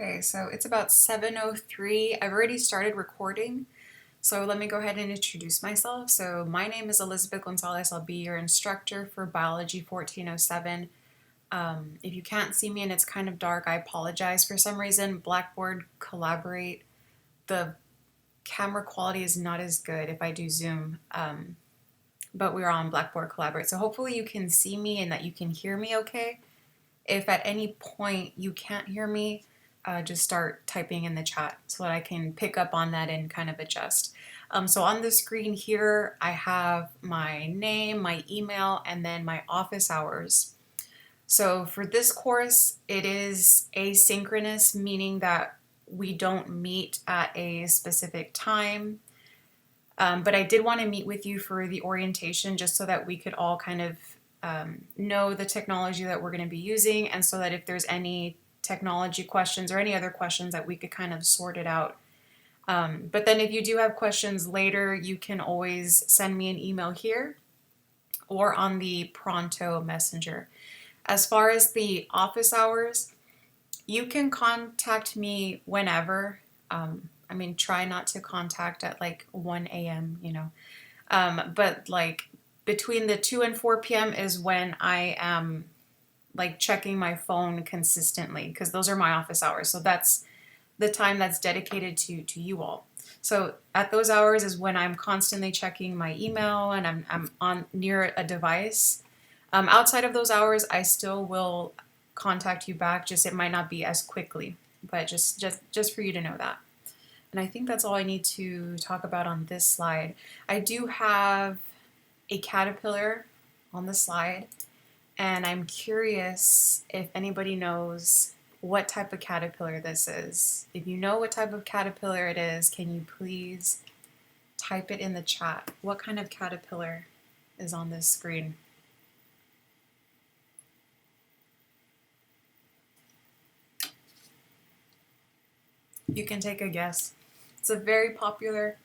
Okay, so it's about 7:03. I've already started recording, so let me go ahead and introduce myself. So my name is Elizabeth Gonzalez. I'll be your instructor for Biology 1407. If you can't see me and it's kind of dark, I apologize. For some reason, Blackboard Collaborate, the camera quality is not as good if I do Zoom, but we're on Blackboard Collaborate. So hopefully you can see me and that you can hear me okay. If at any point you can't hear me, just start typing in the chat so that I can pick up on that and kind of adjust. So on the screen here, I have my name, my email, and then my office hours. So for this course, it is asynchronous, meaning that we don't meet at a specific time. But I did want to meet with you for the orientation just so that we could all kind of know the technology that we're going to be using, and so that if there's any technology questions or any other questions that we could kind of sort it out. But then if you do have questions later, you can always send me an email here or on the Pronto Messenger. As far as the office hours, you can contact me whenever. Try not to contact at like 1 a.m., but like between the 2 and 4 p.m. is when I am like checking my phone consistently, because those are my office hours. So that's the time that's dedicated to you all. So at those hours is when I'm constantly checking my email and I'm on near a device. Outside of those hours, I still will contact you back. Just it might not be as quickly, but just for you to know that. And I think that's all I need to talk about on this slide. I do have a caterpillar on the slide, and I'm curious if anybody knows what type of caterpillar this is. If you know what type of caterpillar it is, can you please type it in the chat? What kind of caterpillar is on this screen? You can take a guess. It's a popular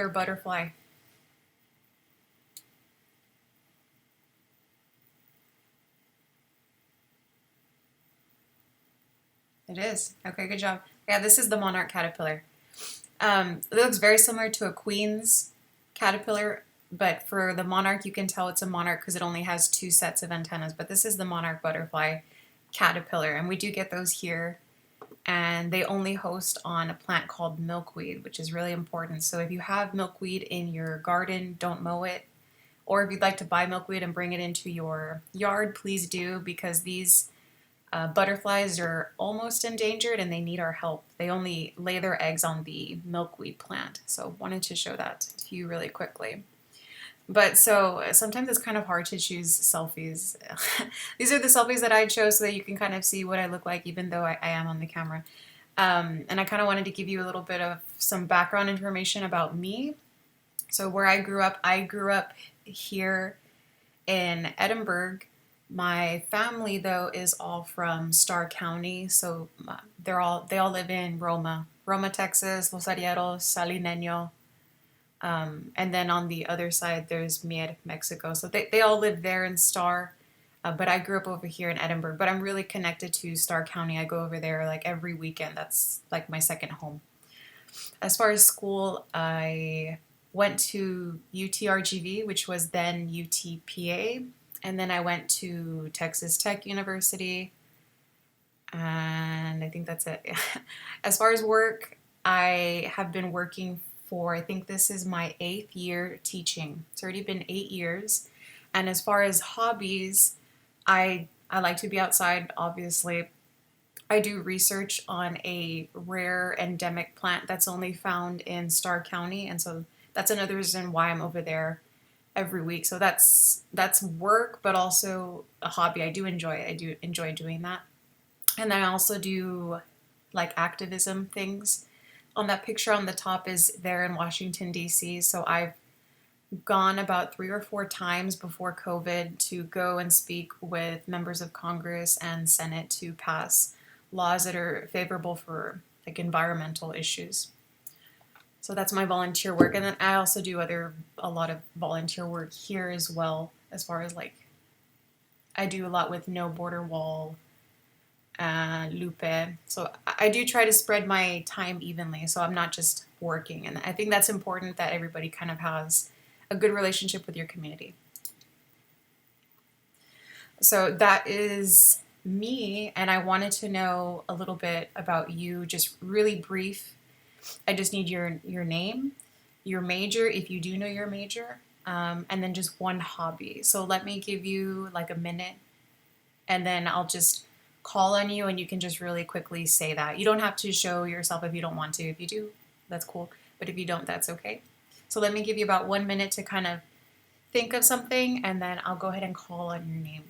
butterfly. It is. Okay, good job. Yeah, this is the monarch caterpillar. It looks very similar to a queen's caterpillar, but for the monarch, you can tell it's a monarch because it only has two sets of antennas. But this is the monarch butterfly caterpillar, and we do get those here. And they only host on a plant called milkweed, which is really important. So if you have milkweed in your garden, don't mow it. Or if you'd like to buy milkweed and bring it into your yard, please do, because these butterflies are almost endangered and they need our help. They only lay their eggs on the milkweed plant. So wanted to show that to you really quickly. But so sometimes it's kind of hard to choose selfies. These are the selfies that I chose so that you can kind of see what I look like, even though I am on the camera. And I kind of wanted to give you a little bit of some background information about me. So where I grew up here in Edinburgh. My family, though, is all from Starr County, so they all live in Roma, Texas, Los Arrieros, Salineño, and then on the other side there's Mier, Mexico. So they all live there in Starr, but I grew up over here in Edinburgh. But I'm really connected to Starr County. I go over there like every weekend. That's like my second home. As far as school, I went to UTRGV, which was then UTPA. And then I went to Texas Tech University, and I think that's it. As far as work, I have been working for, I think this is my 8th year teaching. It's already been 8 years. And as far as hobbies, I like to be outside, obviously. I do research on a rare endemic plant that's only found in Starr County, and so that's another reason why I'm over there every week. So that's work, but also a hobby. I do enjoy doing that. And then I also do like activism things. On that picture on the top is there in Washington, D.C. So I've gone about 3 or 4 times before COVID to go and speak with members of Congress and Senate to pass laws that are favorable for like environmental issues. So that's my volunteer work. And then I also do a lot of volunteer work here as well, as far as like, I do a lot with No Border Wall, Lupe. So I do try to spread my time evenly, so I'm not just working. And I think that's important that everybody kind of has a good relationship with your community. So that is me, and I wanted to know a little bit about you, just really brief. I just need your name, your major, if you do know your major, and then just one hobby. So let me give you like a minute, and then I'll just call on you, and you can just really quickly say that. You don't have to show yourself if you don't want to. If you do, that's cool. But if you don't, that's okay. So let me give you about 1 minute to kind of think of something, and then I'll go ahead and call on your name.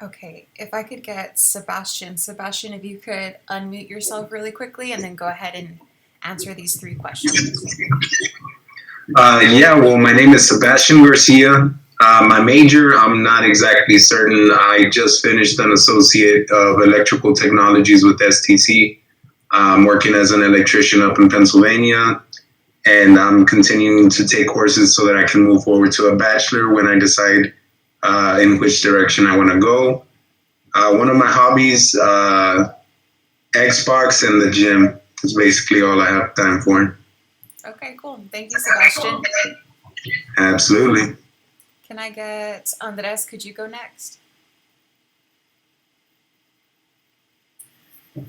Okay, if I could get Sebastian. Sebastian, if you could unmute yourself really quickly and then go ahead and answer these 3 questions. Yeah, well, my name is Sebastian Garcia. My major, I'm not exactly certain. I just finished an associate of electrical technologies with STC. I'm working as an electrician up in Pennsylvania, and I'm continuing to take courses so that I can move forward to a bachelor when I decide in which direction I want to go. One of my hobbies, Xbox and the gym, is basically all I have time for. Okay, cool. Thank you, Sebastian. Absolutely. Can I get Andres? Could you go next?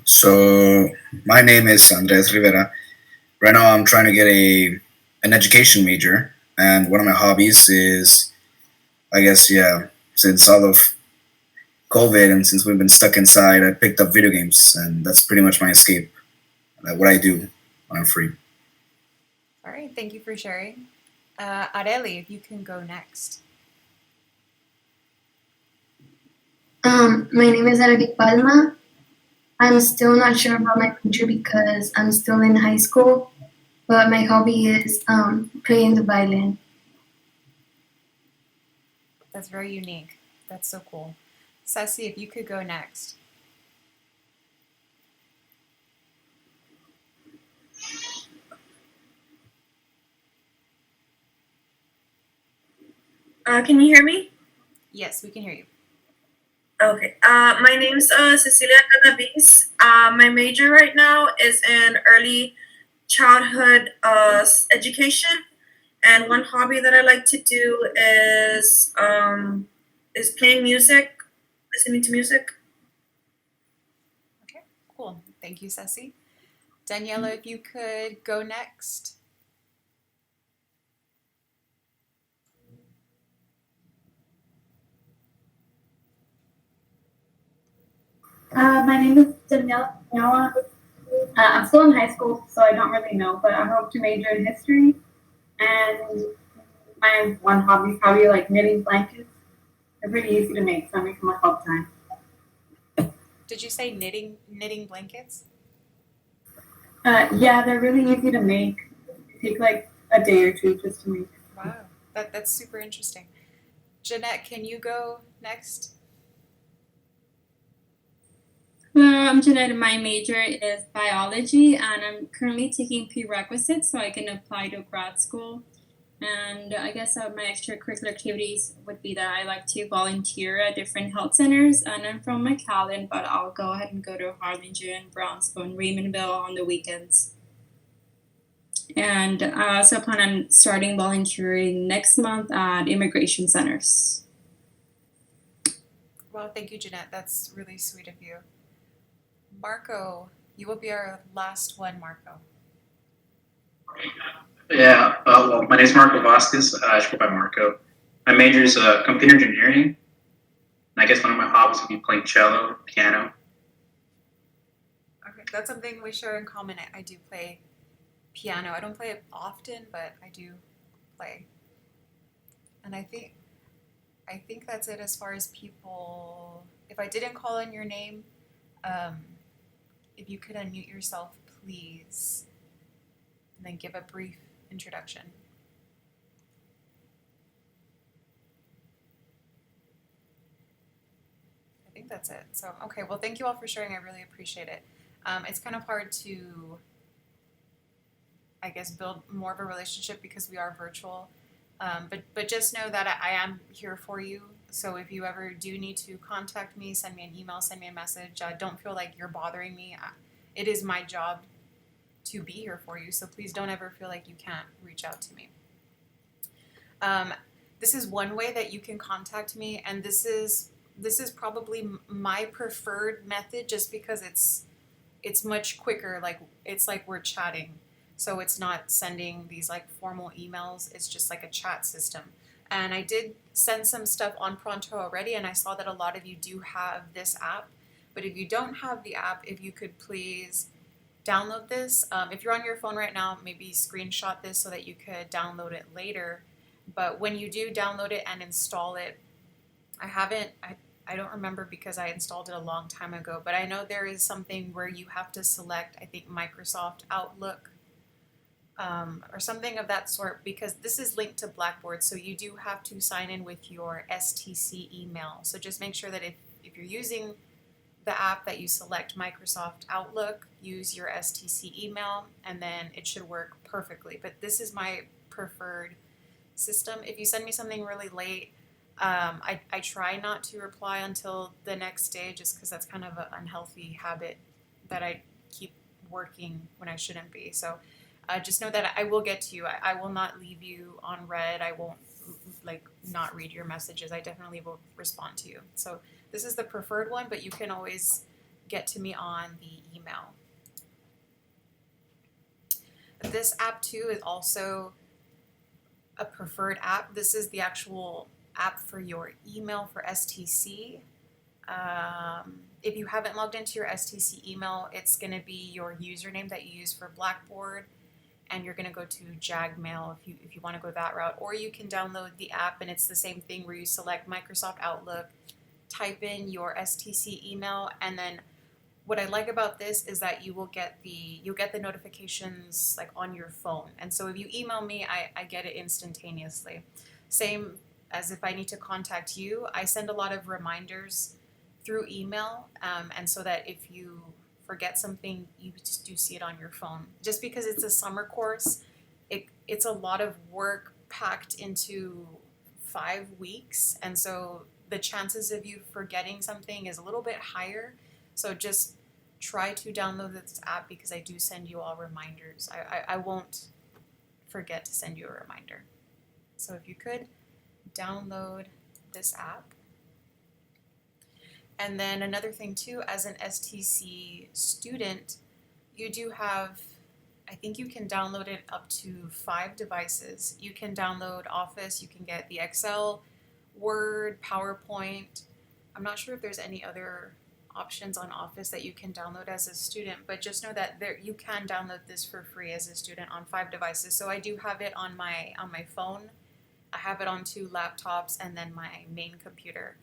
So my name is Andres Rivera. Right now, I'm trying to get an education major, and one of my hobbies is, I guess, yeah, since all of COVID and since we've been stuck inside, I picked up video games, and that's pretty much my escape. What I do when I'm free. All right, thank you for sharing. Areli, if you can go next. My name is Arabic Palma. I'm still not sure about my future because I'm still in high school, but my hobby is playing the violin. That's very unique. That's so cool. Ceci, if you could go next. Can you hear me? Yes, we can hear you. Okay. My name's Cecilia Cannabis. My major right now is in early childhood education, and one hobby that I like to do is playing music, listening to music. Okay, cool. Thank you, Ceci. Daniela, if you could go next. My name is Danielle. I'm still in high school, so I don't really know, but I hope to major in history. And my one hobby is probably like knitting blankets. They're pretty easy to make, so I make them like all the time. Did you say knitting blankets? Yeah, they're really easy to make. They take like a day or two just to make. Wow, that's super interesting. Jeanette, can you go next? Hello, I'm Jeanette. My major is biology, and I'm currently taking prerequisites so I can apply to grad school. And I guess my extracurricular activities would be that I like to volunteer at different health centers. And I'm from McAllen, but I'll go ahead and go to Harlingen, Brownsville, and Raymondville on the weekends. And I also plan on starting volunteering next month at immigration centers. Well, thank you, Jeanette. That's really sweet of you. Marco, you will be our last one, Marco. Yeah, well, my name is Marco Vasquez. I should go by Marco. My major is computer engineering. And I guess one of my hobbies would be playing cello, piano. Okay, that's something we share in common. I do play piano. I don't play it often, but I do play. And I think I think that's it as far as people. If I didn't call in your name, if you could unmute yourself, please, and then give a brief introduction. I think that's it. So, okay, well, thank you all for sharing. I really appreciate it. It's kind of hard to, I guess, build more of a relationship because we are virtual. But just know that I am here for you. So if you ever do need to contact me, send me an email, send me a message. Don't feel like you're bothering me. It is my job to be here for you. So please don't ever feel like you can't reach out to me. This is one way that you can contact me, and this is probably my preferred method, just because it's much quicker. Like, it's like we're chatting. So it's not sending these like formal emails. It's just like a chat system. And I did send some stuff on Pronto already, and I saw that a lot of you do have this app. But if you don't have the app, if you could please download this. If you're on your phone right now, maybe screenshot this so that you could download it later. But when you do download it and install it, I don't remember because I installed it a long time ago, but I know there is something where you have to select, I think, Microsoft Outlook, or something of that sort, because this is linked to Blackboard, so you do have to sign in with your STC email. So just make sure that if you're using the app, that you select Microsoft Outlook, use your STC email, and then it should work perfectly. But this is my preferred system. If you send me something really late, I try not to reply until the next day, just because that's kind of an unhealthy habit that I keep working when I shouldn't be. So just know that I will get to you. I will not leave you on red. I won't not read your messages. I definitely will respond to you. So this is the preferred one, but you can always get to me on the email. This app too is also a preferred app. This is the actual app for your email for STC. If you haven't logged into your STC email, it's going to be your username that you use for Blackboard, and you're going to go to Jagmail if you want to go that route. Or you can download the app, and it's the same thing where you select Microsoft Outlook, type in your STC email, and then what I like about this is that you'll get the notifications like on your phone. And so if you email me, I get it instantaneously. Same as if I need to contact you, I send a lot of reminders through email, and so that if you forget something, you just do see it on your phone. Just because it's a summer course, it's a lot of work packed into 5 weeks, and so the chances of you forgetting something is a little bit higher. So just try to download this app, because I do send you all reminders. I won't forget to send you a reminder. So if you could download this app. And then another thing too, as an STC student, you do have, I think you can download it up to 5 devices. You can download Office, you can get the Excel, Word, PowerPoint. I'm not sure if there's any other options on Office that you can download as a student, but just know that you can download this for free as a student on 5 devices. So I do have it on my phone. I have it on 2 laptops and then my main computer.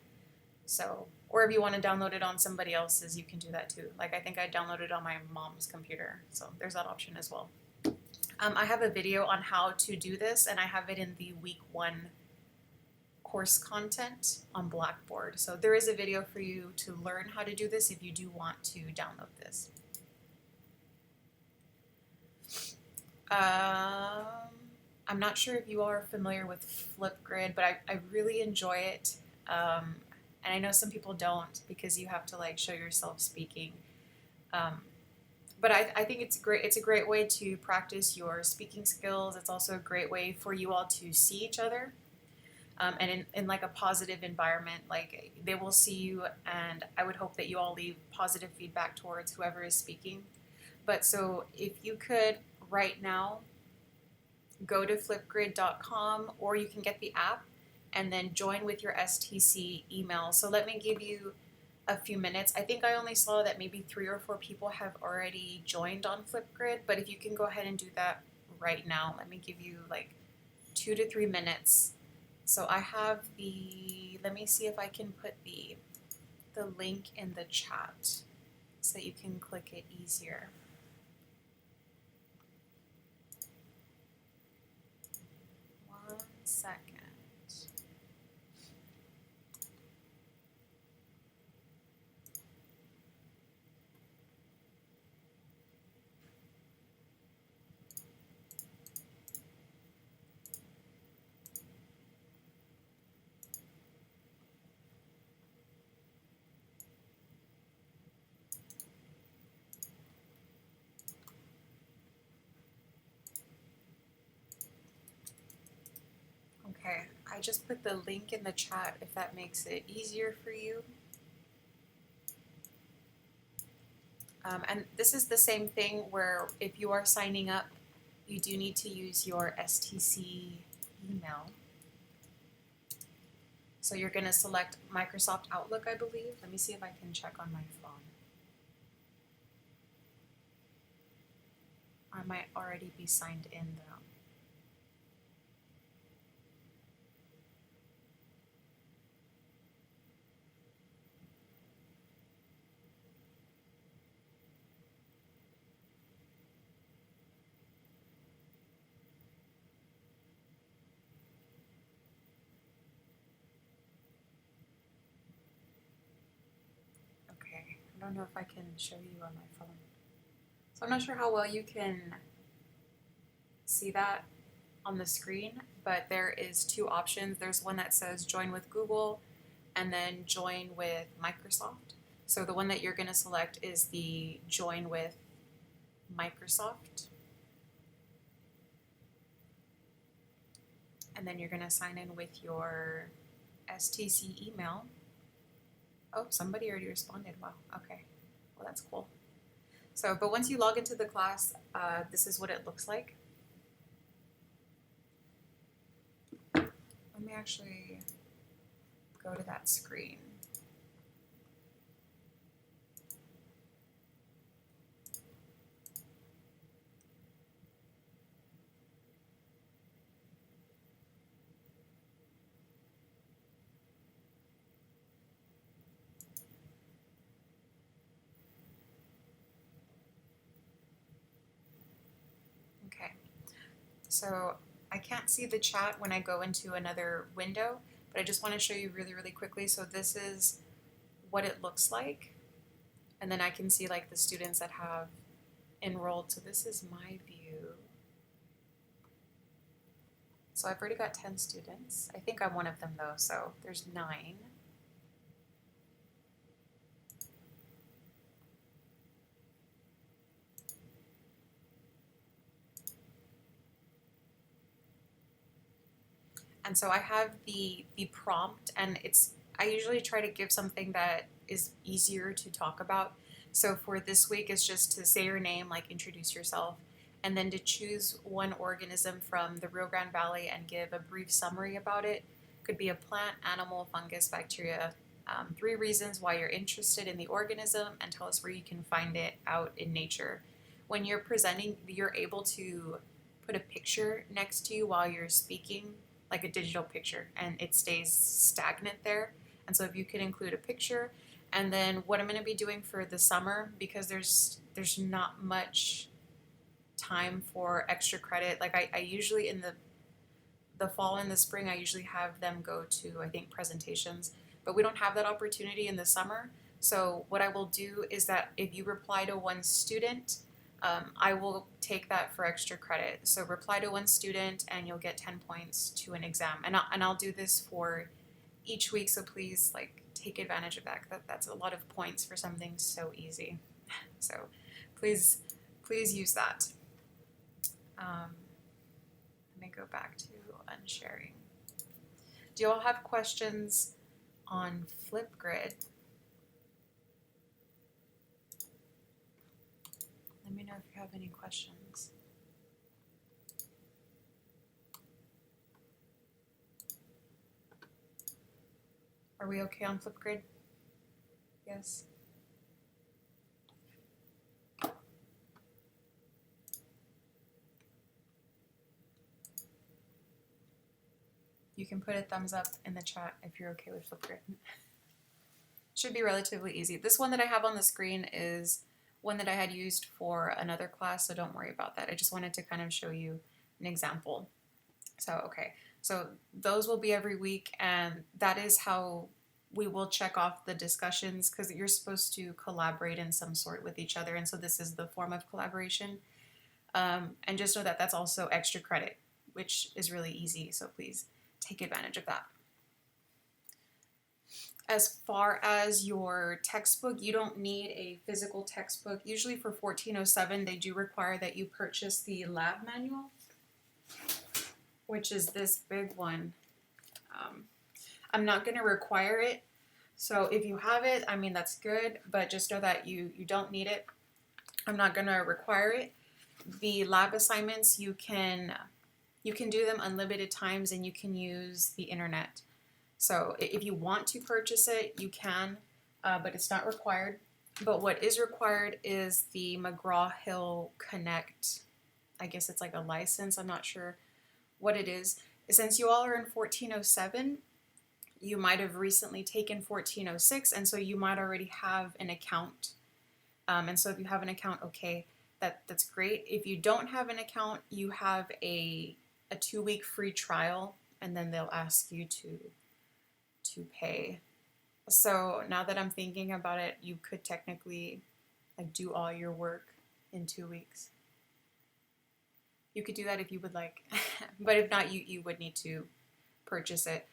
So, or if you want to download it on somebody else's, you can do that too. Like, I think I downloaded it on my mom's computer, so there's that option as well. I have a video on how to do this, and I have it in the week 1 course content on Blackboard. So there is a video for you to learn how to do this if you do want to download this. I'm not sure if you are familiar with Flipgrid, but I really enjoy it. And I know some people don't, because you have to like show yourself speaking. But I think it's great. It's a great way to practice your speaking skills. It's also a great way for you all to see each other. And in like a positive environment, like they will see you, and I would hope that you all leave positive feedback towards whoever is speaking. But so if you could right now go to flipgrid.com, or you can get the app and then join with your STC email. So let me give you a few minutes. I think I only saw that maybe 3 or 4 people have already joined on Flipgrid, but if you can go ahead and do that right now, let me give you like 2 to 3 minutes. So I have let me see if I can put the link in the chat so that you can click it easier. One second. Okay, I just put the link in the chat if that makes it easier for you. And this is the same thing where if you are signing up, you do need to use your STC email. So you're going to select Microsoft Outlook, I believe. Let me see if I can check on my phone. I might already be signed in though. Okay, I don't know if I can show you on my phone. So I'm not sure how well you can see that on the screen, but there is two options. There's one that says join with Google and then join with Microsoft. So the one that you're going to select is the join with Microsoft. And then you're going to sign in with your STC email. Oh, somebody already responded. Wow. Okay. Well, that's cool. So, but once you log into the class, this is what it looks like. Let me actually go to that screen. Okay. So I can't see the chat when I go into another window, but I just want to show you really, really quickly. So this is what it looks like. And then I can see like the students that have enrolled. So this is my view. So I've already got 10 students. I think I'm one of them though, so there's 9. And so I have the prompt, and I usually try to give something that is easier to talk about. So for this week, it's just to say your name, like introduce yourself, and then to choose one organism from the Rio Grande Valley and give a brief summary about it. Could be a plant, animal, fungus, bacteria. 3 reasons why you're interested in the organism, and tell us where you can find it out in nature. When you're presenting, you're able to put a picture next to you while you're speaking, like a digital picture, and it stays stagnant there. And so if you could include a picture, and then what I'm going to be doing for the summer, because there's not much time for extra credit. Like I usually in the fall and the spring, I usually have them go to, I think, presentations, but we don't have that opportunity in the summer. So what I will do is that if you reply to one student, I will take that for extra credit. So reply to one student and you'll get 10 points to an exam. And I'll do this for each week, so please like take advantage of that. That's a lot of points for something so easy. So please use that. Let me go back to unsharing. Do you all have questions on Flipgrid? Let me know if you have any questions. Are we okay on Flipgrid? Yes? You can put a thumbs up in the chat if you're okay with Flipgrid. Should be relatively easy. This one that I have on the screen is one that I had used for another class, so don't worry about that. I just wanted to kind of show you an example. So, okay, so those will be every week, and that is how we will check off the discussions, because you're supposed to collaborate in some sort with each other, and so this is the form of collaboration. And just know that that's also extra credit, which is really easy, so please take advantage of that. As far as your textbook, you don't need a physical textbook. Usually for 1407, they do require that you purchase the lab manual, which is this big one. I'm not going to require it, so if you have it, I mean, that's good, but just know that you don't need it. I'm not going to require it. The lab assignments, you can do them unlimited times, and you can use the internet. So if you want to purchase it, you can, but it's not required. But what is required is the McGraw-Hill Connect. I guess it's like a license. I'm not sure what it is. Since you all are in 1407, you might have recently taken 1406, and so you might already have an account. And so if you have an account, okay, that's great. If you don't have an account, you have a 2-week free trial, and then they'll ask you to pay. So now that I'm thinking about it, you could technically like do all your work in 2 weeks. You could do that if you would like, but if not, you would need to purchase it.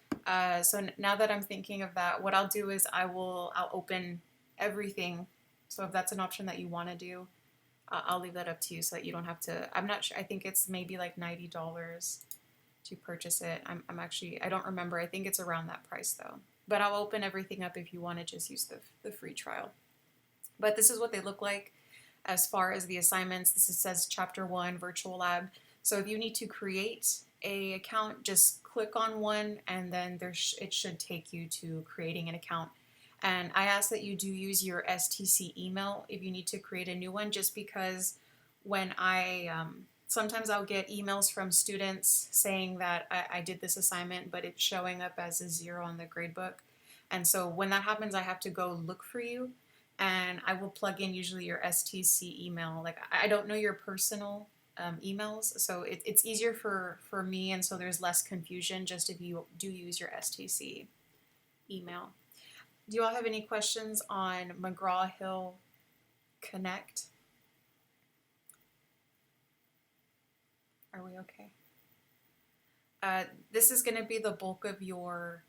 So now that I'm thinking of that, what I'll do is I'll open everything. So if that's an option that you want to do, I'll leave that up to you so that you don't have to. I'm not sure. I think it's maybe like $90 to purchase it. I don't remember. I think it's around that price though. But I'll open everything up if you want to just use the free trial. But this is what they look like as far as the assignments. This says Chapter 1, Virtual Lab. So if you need to create a account, just click on one, and then it should take you to creating an account. And I ask that you do use your STC email if you need to create a new one, just because when sometimes I'll get emails from students saying that I did this assignment, but it's showing up as a 0 on the gradebook. And so when that happens, I have to go look for you, and I will plug in usually your STC email. Like, I don't know your personal emails, so it's easier for me, and so there's less confusion just if you do use your STC email. Do you all have any questions on McGraw-Hill Connect? Are we okay? This is going to be the bulk of your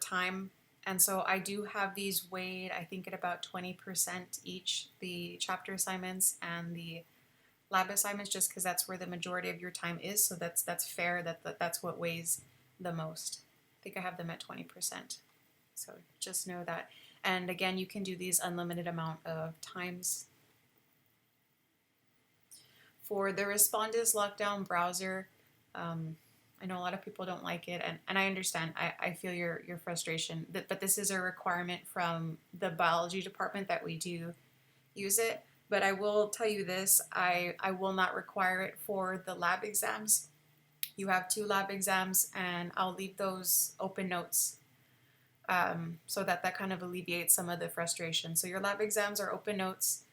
time, and so I do have these weighed, I think, at about 20% each, the chapter assignments and the lab assignments, just because that's where the majority of your time is, so that's fair, that's what weighs the most. I think I have them at 20%, so just know that. And again, you can do these unlimited amount of times. For the Respondus Lockdown browser, I know a lot of people don't like it, and I understand. I feel your frustration, but this is a requirement from the biology department that we do use it. But I will tell you this, I will not require it for the lab exams. You have 2 lab exams, and I'll leave those open notes so that kind of alleviates some of the frustration. So your lab exams are open notes.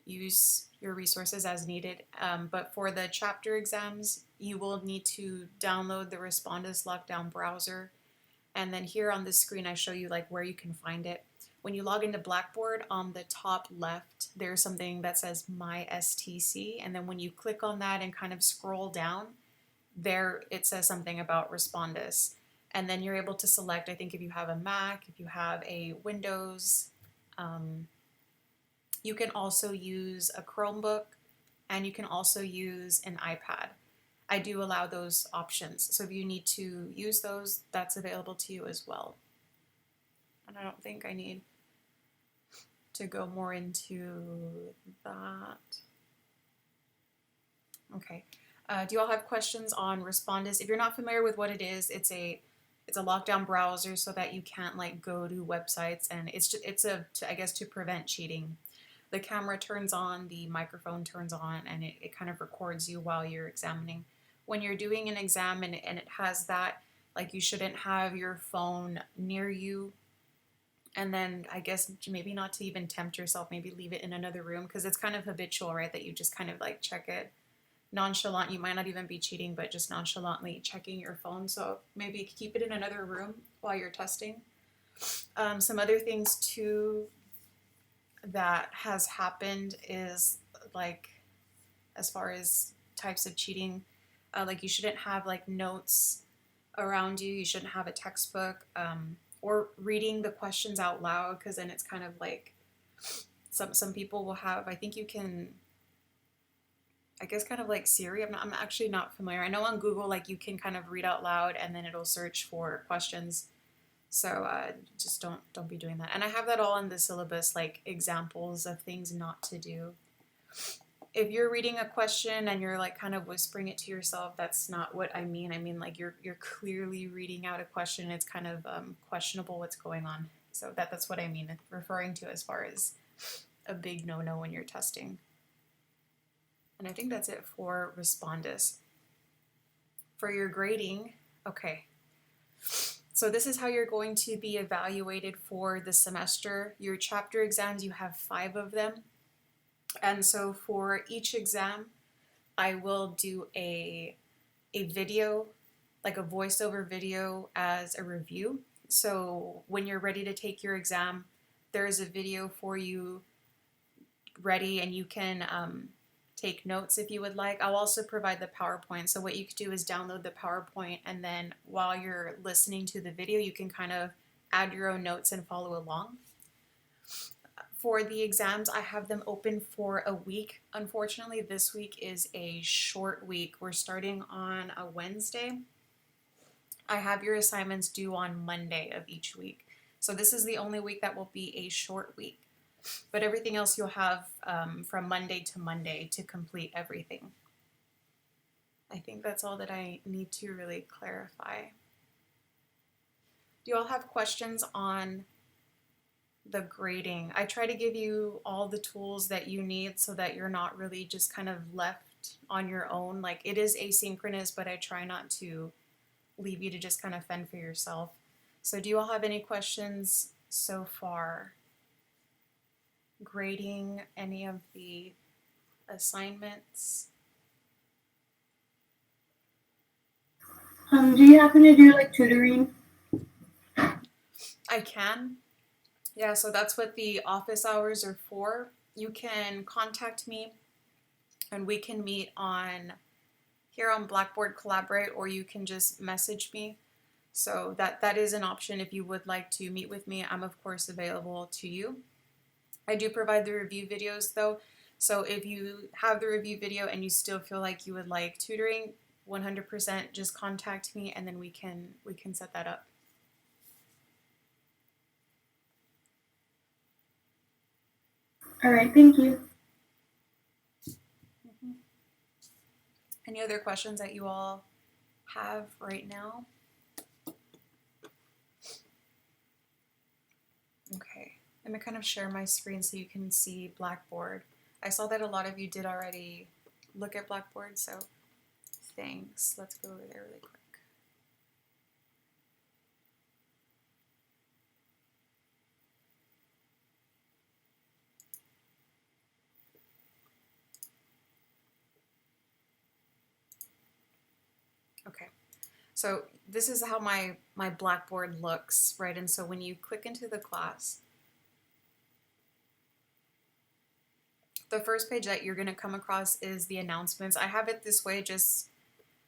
Use your resources as needed. But for the chapter exams, you will need to download the Respondus Lockdown browser. And then here on the screen, I show you like where you can find it. When you log into Blackboard, on the top left, there's something that says My STC. And then when you click on that and kind of scroll down, there it says something about Respondus. And then you're able to select, I think if you have a Mac, if you have a Windows, you can also use a Chromebook, and you can also use an iPad. I do allow those options. So if you need to use those, that's available to you as well. And I don't think I need to go more into that. Okay. Do you all have questions on Respondus? If you're not familiar with what it is, it's a lockdown browser so that you can't like go to websites, and it's I guess to prevent cheating. The camera turns on, the microphone turns on, and it kind of records you while you're examining. When you're doing an exam and it has that, Like you shouldn't have your phone near you. And then I guess maybe not to even tempt yourself, maybe leave it in another room because it's kind of habitual, right? That you just kind of like check it nonchalant. You might not even be cheating, but just nonchalantly checking your phone. So maybe keep it in another room while you're testing. Some other things too that has happened is like as far as types of cheating, like you shouldn't have like notes around you. You shouldn't have a textbook or reading the questions out loud because then it's kind of like some people will have. I think you can. I guess kind of like Siri. I'm actually not familiar. I know on Google like you can kind of read out loud and then it'll search for questions. So just don't be doing that. And I have that all in the syllabus, like examples of things not to do. If you're reading a question and you're like kind of whispering it to yourself, that's not what I mean. I mean like you're clearly reading out a question. It's kind of questionable what's going on. So that's what I mean, referring to as far as a big no-no when you're testing. And I think that's it for Respondus. For your grading, okay. So this is how you're going to be evaluated for the semester. Your chapter exams, you have 5 of them. And so for each exam, I will do a video, like a voiceover video as a review. So when you're ready to take your exam, there's a video for you ready and you can take notes if you would like. I'll also provide the PowerPoint. So what you could do is download the PowerPoint and then while you're listening to the video, you can kind of add your own notes and follow along. For the exams, I have them open for a week. Unfortunately, this week is a short week. We're starting on a Wednesday. I have your assignments due on Monday of each week. So this is the only week that will be a short week. But everything else you'll have from Monday to Monday to complete everything. I think that's all that I need to really clarify. Do you all have questions on the grading? I try to give you all the tools that you need so that you're not really just kind of left on your own. Like it is asynchronous, but I try not to leave you to just kind of fend for yourself. So do you all have any questions so far? Grading any of the assignments? Do you happen to do like tutoring? I can. Yeah, so that's what the office hours are for. You can contact me and we can meet on here on Blackboard Collaborate, or you can just message me. So that is an option if you would like to meet with me. I'm of course available to you. I do provide the review videos though. So if you have the review video and you still feel like you would like tutoring, 100% just contact me and then we can set that up. All right, thank you. Any other questions that you all have right now? Okay, let me kind of share my screen so you can see Blackboard. I saw that a lot of you did already look at Blackboard, so thanks. Let's go over there really quick. Okay, so this is how my Blackboard looks, right? And so when you click into the class, the first page that you're going to come across is the announcements. I have it this way just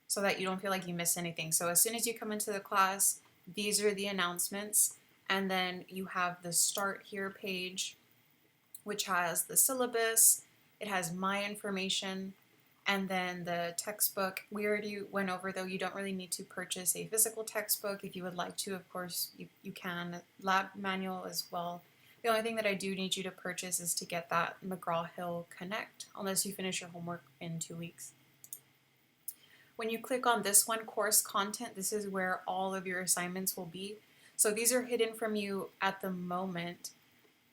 so that you don't feel like you miss anything. So as soon as you come into the class, these are the announcements. And then you have the Start Here page, which has the syllabus. It has my information. And then the textbook, we already went over though, you don't really need to purchase a physical textbook. If you would like to, of course, you can. Lab manual as well. The only thing that I do need you to purchase is to get that McGraw-Hill Connect, unless you finish your homework in 2 weeks. When you click on this one, course content, this is where all of your assignments will be. So these are hidden from you at the moment,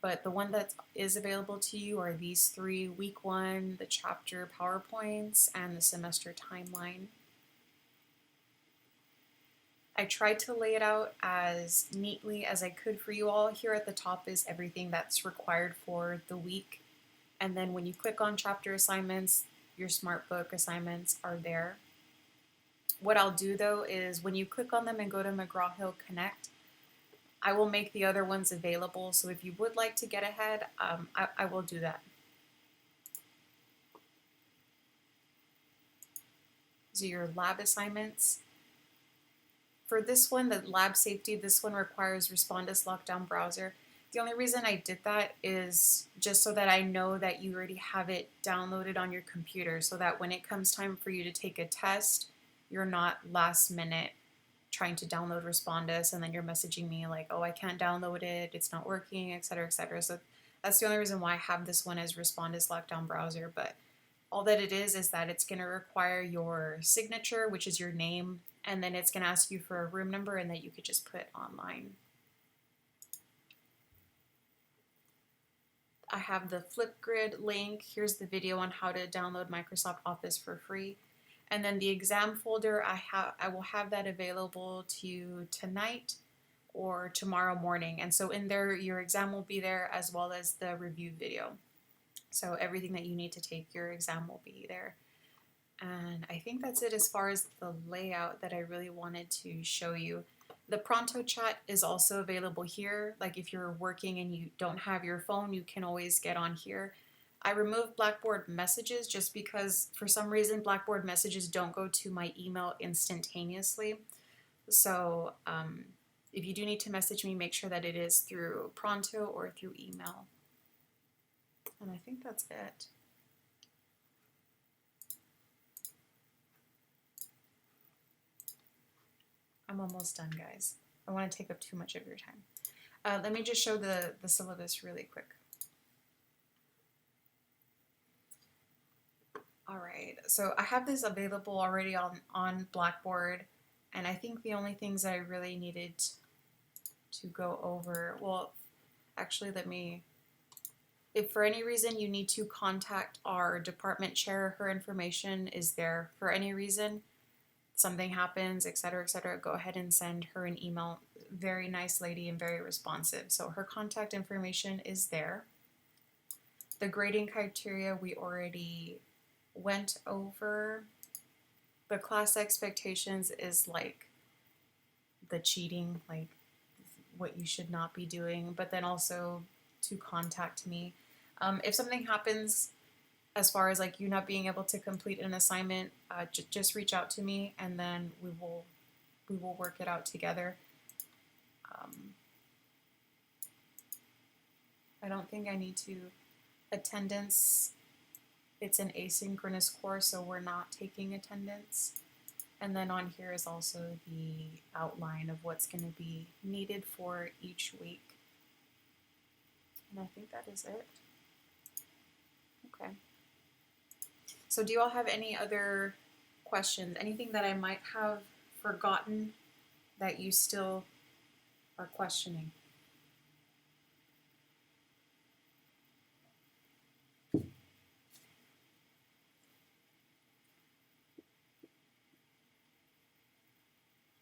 but the one that is available to you are these 3, week 1, the chapter PowerPoints, and the semester timeline. I tried to lay it out as neatly as I could for you all. Here at the top is everything that's required for the week. And then when you click on chapter assignments, your SmartBook assignments are there. What I'll do though is when you click on them and go to McGraw-Hill Connect, I will make the other ones available. So if you would like to get ahead, I will do that. So your lab assignments. For this one, the lab safety, this one requires Respondus Lockdown Browser. The only reason I did that is just so that I know that you already have it downloaded on your computer so that when it comes time for you to take a test, you're not last minute trying to download Respondus and then you're messaging me like, oh, I can't download it, it's not working, etc., etc. So that's the only reason why I have this one as Respondus Lockdown Browser. But all that it is that it's going to require your signature, which is your name, and then it's going to ask you for a room number and that you could just put online. I have the Flipgrid link. Here's the video on how to download Microsoft Office for free. And then the exam folder, I will have that available to you tonight or tomorrow morning. And so in there, your exam will be there as well as the review video. So everything that you need to take your exam will be there. And I think that's it as far as the layout that I really wanted to show you. The Pronto chat is also available here. Like if you're working and you don't have your phone, you can always get on here. I removed Blackboard messages just because for some reason Blackboard messages don't go to my email instantaneously. So if you do need to message me, make sure that it is through Pronto or through email. And I think that's it. I'm almost done, guys. I want to take up too much of your time. Let me just show the syllabus really quick. All right, so I have this available already on Blackboard, and I think the only things that I really needed to go over, well, actually if for any reason you need to contact our department chair, her information is there. For any reason, something happens, etc., go ahead and send her an email. Very nice lady and very responsive. So her contact information is there. The grading criteria we already went over. The class expectations is like the cheating, like what you should not be doing, but then also to contact me. If something happens as far as like you not being able to complete an assignment, just reach out to me and then we will work it out together. I don't think I need to. Attendance, it's an asynchronous course, so we're not taking attendance. And then on here is also the outline of what's going to be needed for each week. And I think that is it. Okay. So do you all have any other questions? Anything that I might have forgotten that you still are questioning?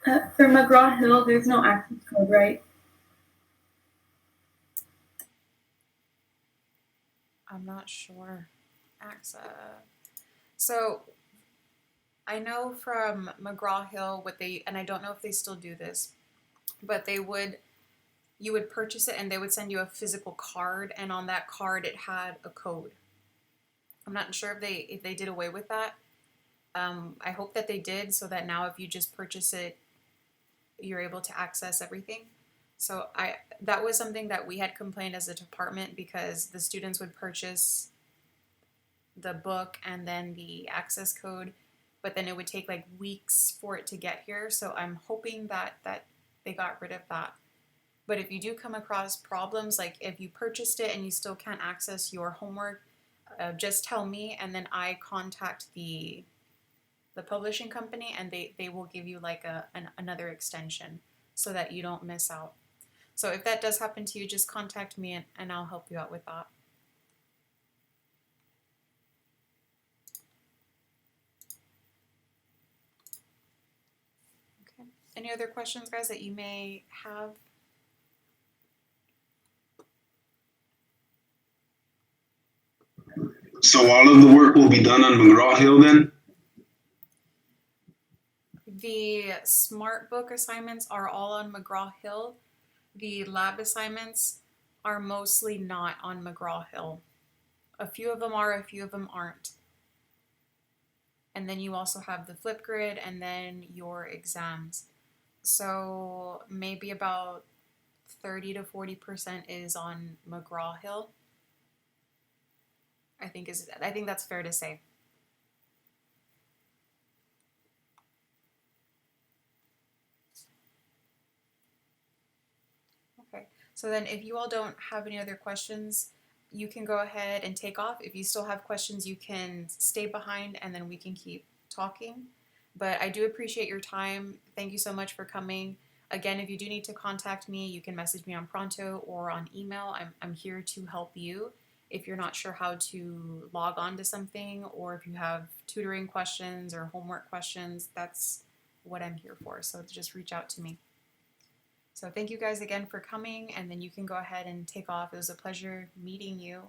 For McGraw-Hill, there's no access code, right? I'm not sure. So I know from McGraw-Hill and I don't know if they still do this, but you would purchase it and they would send you a physical card, and on that card it had a code. I'm not sure if they did away with that. I hope that they did, so that now if you just purchase it, you're able to access everything. So that was something that we had complained as a department, because the students would purchase the book and then the access code, but then it would take like weeks for it to get here. So I'm hoping that they got rid of that. But if you do come across problems, like if you purchased it and you still can't access your homework, just tell me, and then I contact the publishing company, and they will give you like another extension so that you don't miss out. So if that does happen to you, just contact me and I'll help you out with that. Okay. Any other questions, guys, that you may have? So all of the work will be done on McGraw-Hill then? The Smart Book assignments are all on McGraw-Hill. The lab assignments are mostly not on McGraw-Hill. A few of them are, a few of them aren't. And then you also have the Flipgrid and then your exams. So maybe about 30 to 40% is on McGraw-Hill. I think that's fair to say. Okay, so then if you all don't have any other questions, you can go ahead and take off. If you still have questions, you can stay behind and then we can keep talking. But I do appreciate your time. Thank you so much for coming. Again, if you do need to contact me, you can message me on Pronto or on email. I'm here to help you. If you're not sure how to log on to something, or if you have tutoring questions or homework questions, that's what I'm here for. So just reach out to me. So thank you guys again for coming, and then you can go ahead and take off. It was a pleasure meeting you.